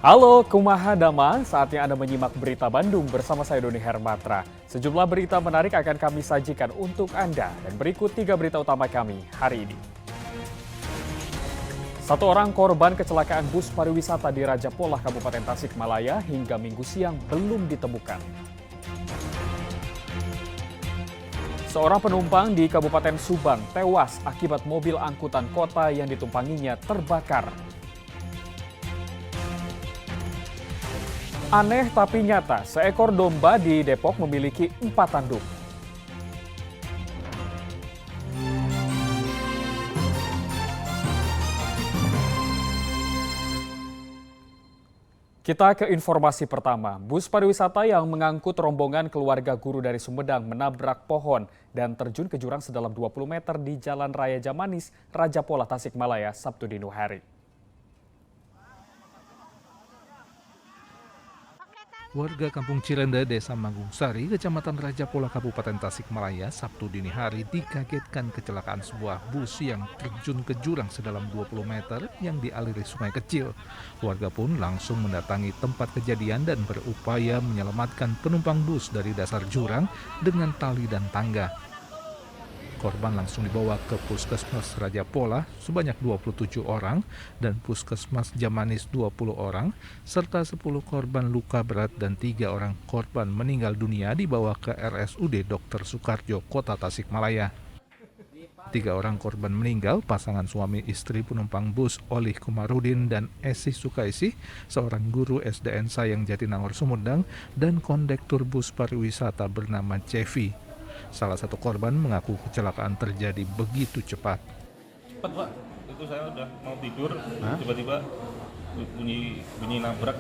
Halo, kumaha damang, saatnya Anda menyimak berita Bandung bersama saya Doni Hermatra. Sejumlah berita menarik akan kami sajikan untuk Anda dan berikut 3 berita utama kami hari ini. Satu orang korban kecelakaan bus pariwisata di Raja Polah, Kabupaten Tasikmalaya hingga Minggu siang belum ditemukan. Seorang penumpang di Kabupaten Subang tewas akibat mobil angkutan kota yang ditumpanginya terbakar. Aneh tapi nyata, seekor domba di Depok memiliki 4 tanduk. Kita ke informasi pertama. Bus pariwisata yang mengangkut rombongan keluarga guru dari Sumedang menabrak pohon dan terjun ke jurang sedalam 20 meter di Jalan Raya Jamanis, Raja Polah, Tasikmalaya, Sabtu dini hari. Warga Kampung Cirende, Desa Manggungsari, Kecamatan Raja Polah, Kabupaten Tasikmalaya, Sabtu dini hari dikagetkan kecelakaan sebuah bus yang terjun ke jurang sedalam 20 meter yang dialiri sungai kecil. Warga pun langsung mendatangi tempat kejadian dan berupaya menyelamatkan penumpang bus dari dasar jurang dengan tali dan tangga. Korban langsung dibawa ke Puskesmas Raja Polah sebanyak 27 orang dan Puskesmas Jamanis 20 orang, serta 10 korban luka berat dan 3 orang korban meninggal dunia dibawa ke RSUD Dr. Soekarjo, Kota Tasikmalaya. 3 orang korban meninggal, pasangan suami istri penumpang bus Olih Kumarudin dan Esi Sukaisi, seorang guru SDN Sayang Jatinangor Sumedang, dan kondektur bus pariwisata bernama Cevi. Salah satu korban mengaku kecelakaan terjadi begitu cepat. Cepat Pak, itu saya udah mau tidur, tiba-tiba bunyi nabrak,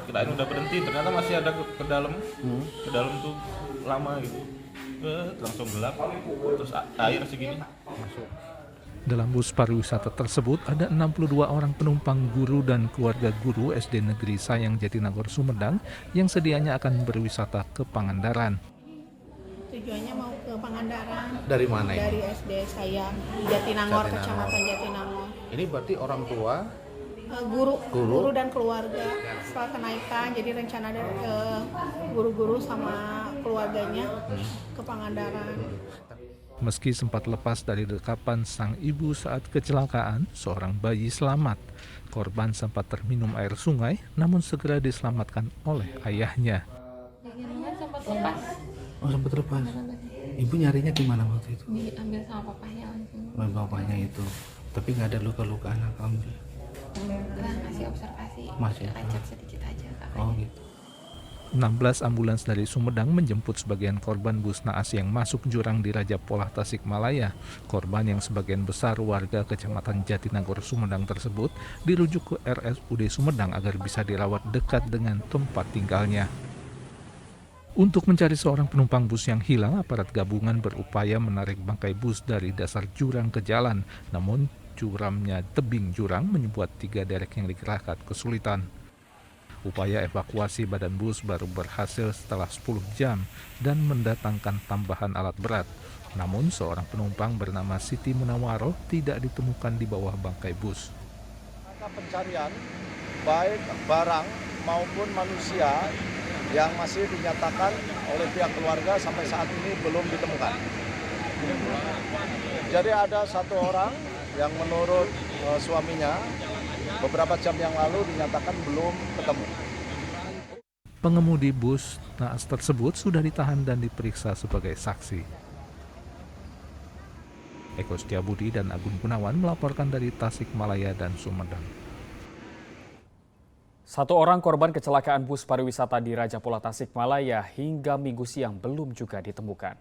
kirain udah berhenti, ternyata masih ada ke dalam tuh lama gitu, langsung gelap, terus air segini masuk. Dalam bus pariwisata tersebut ada 62 orang penumpang guru dan keluarga guru SD Negeri Sayang Jatinangor Sumedang yang sedianya akan berwisata ke Pangandaran. Tujuannya mau ke Pangandaran. Dari mana ini? Dari SD Sayang Jatinangor, Kecamatan Jatinangor. Ini berarti orang tua Guru dan keluarga. Setelah kenaikan, jadi rencana dari guru-guru sama keluarganya ke Pangandaran. Meski sempat lepas dari dekapan sang ibu saat kecelakaan, seorang bayi selamat. Korban sempat terminum air sungai, namun segera diselamatkan oleh ayahnya. Sempat lepas. Oh, sempat lepas. Ibu nyarinya di mana waktu itu? Diambil sama papahnya langsung. Bapaknya itu. Tapi nggak ada luka-luka anak kamu. Kita masih observasi. Masih. Lecet sedikit aja. Oh gitu. 16 ambulans dari Sumedang menjemput sebagian korban bus naas yang masuk jurang di Raja Polah, Tasikmalaya. Korban yang sebagian besar warga Kecamatan Jatinangor Sumedang tersebut dirujuk ke RSUD Sumedang agar bisa dirawat dekat dengan tempat tinggalnya. Untuk mencari seorang penumpang bus yang hilang, aparat gabungan berupaya menarik bangkai bus dari dasar jurang ke jalan. Namun, curamnya tebing jurang membuat 3 derek yang dikerahkan kesulitan. Upaya evakuasi badan bus baru berhasil setelah 10 jam dan mendatangkan tambahan alat berat. Namun, seorang penumpang bernama Siti Munawaroh tidak ditemukan di bawah bangkai bus. Pencarian baik barang maupun manusia yang masih dinyatakan oleh pihak keluarga sampai saat ini belum ditemukan. Jadi ada 1 orang yang menurut suaminya beberapa jam yang lalu dinyatakan belum ketemu. Pengemudi bus naas tersebut sudah ditahan dan diperiksa sebagai saksi. Eko Setiabudi dan Agun Gunawan melaporkan dari Tasikmalaya dan Sumedang. 1 orang korban kecelakaan bus pariwisata di Raja Polah, Tasikmalaya hingga Minggu siang belum juga ditemukan.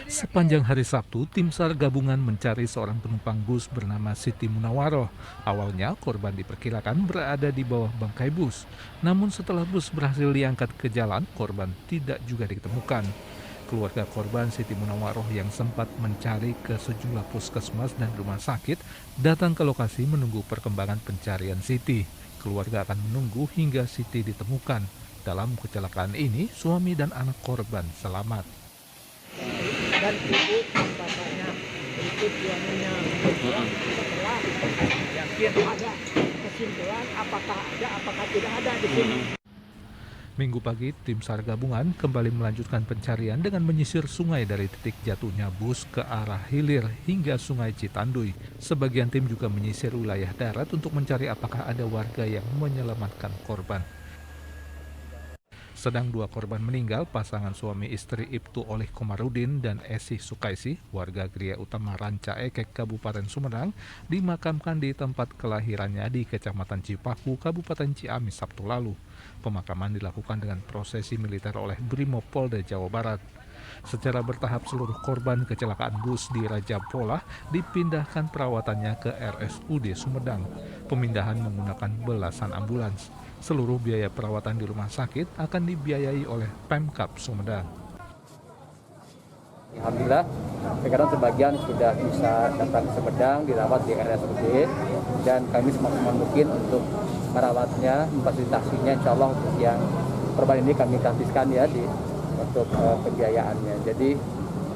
Sepanjang hari Sabtu, tim SAR gabungan mencari seorang penumpang bus bernama Siti Munawaroh. Awalnya korban diperkirakan berada di bawah bangkai bus. Namun setelah bus berhasil diangkat ke jalan, korban tidak juga ditemukan. Keluarga korban Siti Munawaroh yang sempat mencari ke sejumlah puskesmas dan rumah sakit datang ke lokasi menunggu perkembangan pencarian Siti. Keluarga akan menunggu hingga Siti ditemukan. Dalam kecelakaan ini, suami dan anak korban selamat. Dan ibu bapaknya ikut anunya. Setelah yakin ada kesimpulan apakah ada, apakah tidak ada di sini. Minggu pagi, tim SAR gabungan kembali melanjutkan pencarian dengan menyisir sungai dari titik jatuhnya bus ke arah hilir hingga Sungai Citanduy. Sebagian tim juga menyisir wilayah darat untuk mencari apakah ada warga yang menyelamatkan korban. Sedang 2 korban meninggal, pasangan suami istri Ibtu Oleh Komarudin dan Esi Sukaisi, warga Gria Utama Ranca Ekek, Kabupaten Sumedang, dimakamkan di tempat kelahirannya di Kecamatan Cipaku, Kabupaten Ciamis Sabtu lalu. Pemakaman dilakukan dengan prosesi militer oleh Brimopolda Jawa Barat. Secara bertahap seluruh korban kecelakaan bus di Raja Polah dipindahkan perawatannya ke RSUD Sumedang. Pemindahan menggunakan belasan ambulans. Seluruh biaya perawatan di rumah sakit akan dibiayai oleh Pemkab Sumedang. Alhamdulillah, sekarang sebagian sudah bisa datang ke Sumedang, dirawat di RSUD, dan kami semaksimal mungkin untuk merawatnya, memfasilitasinya. Insya Allah untuk yang korban ini kami gratiskan ya untuk pembiayaannya. Jadi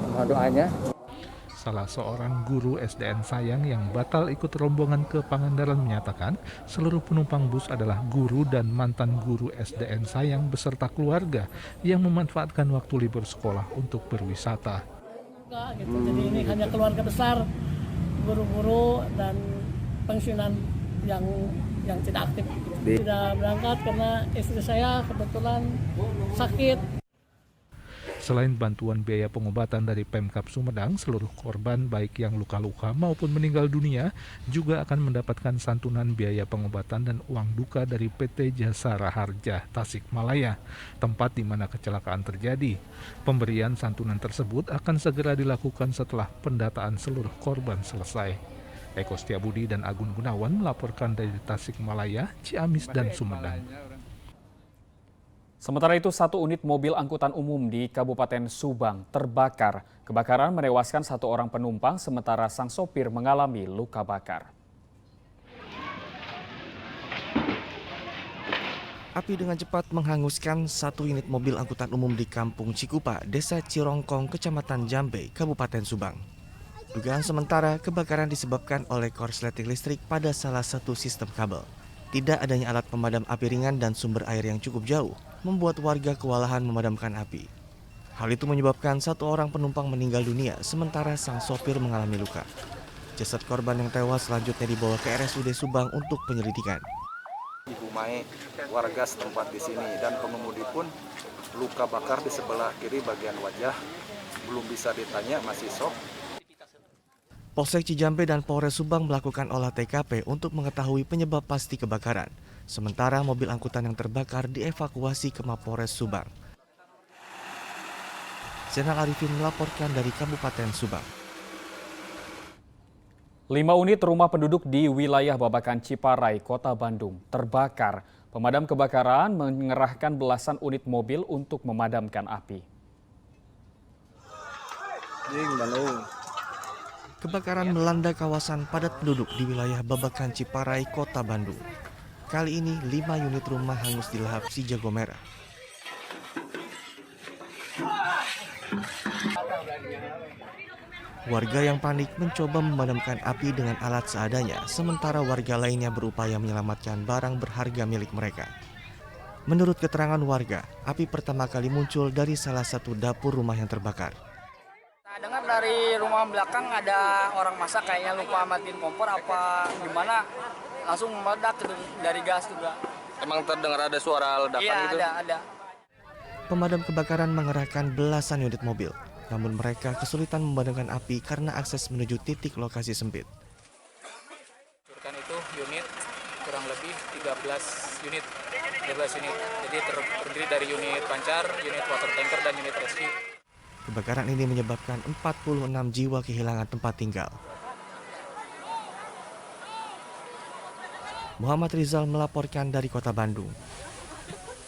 mohon doanya. Salah seorang guru SDN Sayang yang batal ikut rombongan ke Pangandaran menyatakan seluruh penumpang bus adalah guru dan mantan guru SDN Sayang beserta keluarga yang memanfaatkan waktu libur sekolah untuk berwisata. Jadi ini hanya keluarga besar, guru-guru dan pensiunan yang tidak aktif. Tidak berangkat karena istri saya kebetulan sakit. Selain bantuan biaya pengobatan dari Pemkab Sumedang, seluruh korban baik yang luka-luka maupun meninggal dunia juga akan mendapatkan santunan biaya pengobatan dan uang duka dari PT Jasa Raharja Tasikmalaya, tempat di mana kecelakaan terjadi. Pemberian santunan tersebut akan segera dilakukan setelah pendataan seluruh korban selesai. Eko Setiabudi dan Agun Gunawan melaporkan dari Tasikmalaya, Ciamis, dan Sumedang. Sementara itu, 1 unit mobil angkutan umum di Kabupaten Subang terbakar. Kebakaran menewaskan 1 orang penumpang, sementara sang sopir mengalami luka bakar. Api dengan cepat menghanguskan 1 unit mobil angkutan umum di Kampung Cikupa, Desa Cirongkong, Kecamatan Jambe, Kabupaten Subang. Dugaan sementara, kebakaran disebabkan oleh korsleting listrik pada salah satu sistem kabel. Tidak adanya alat pemadam api ringan dan sumber air yang cukup jauh membuat warga kewalahan memadamkan api. Hal itu menyebabkan 1 orang penumpang meninggal dunia, sementara sang sopir mengalami luka. Jasad korban yang tewas selanjutnya dibawa ke RSUD Subang untuk penyelidikan. Ibu Mae, warga setempat di sini, dan pengemudi pun luka bakar di sebelah kiri bagian wajah, belum bisa ditanya, masih shock. Polsek Cijambe dan Polres Subang melakukan olah TKP untuk mengetahui penyebab pasti kebakaran. Sementara mobil angkutan yang terbakar dievakuasi ke Mapolres Subang. Zainal Arifin melaporkan dari Kabupaten Subang. 5 unit rumah penduduk di wilayah Babakan Ciparai, Kota Bandung terbakar. Pemadam kebakaran mengerahkan belasan unit mobil untuk memadamkan api. Kebakaran melanda kawasan padat penduduk di wilayah Babakan Ciparai, Kota Bandung. Kali ini 5 unit rumah hangus dilahap si jago merah. Warga yang panik mencoba memadamkan api dengan alat seadanya, sementara warga lainnya berupaya menyelamatkan barang berharga milik mereka. Menurut keterangan warga, api pertama kali muncul dari salah satu dapur rumah yang terbakar. Dengar dari rumah belakang ada orang masak kayaknya lupa matiin kompor apa gimana, langsung meledak dari gas juga. Emang terdengar ada suara ledakan gitu? Iya, ada. Pemadam kebakaran mengerahkan belasan unit mobil, namun mereka kesulitan memadamkan api karena akses menuju titik lokasi sempit. Curkan itu unit kurang lebih 13 unit. Jadi terdiri dari unit pancar, unit water tanker, dan unit rescue. Kebakaran ini menyebabkan 46 jiwa kehilangan tempat tinggal. Muhammad Rizal melaporkan dari Kota Bandung.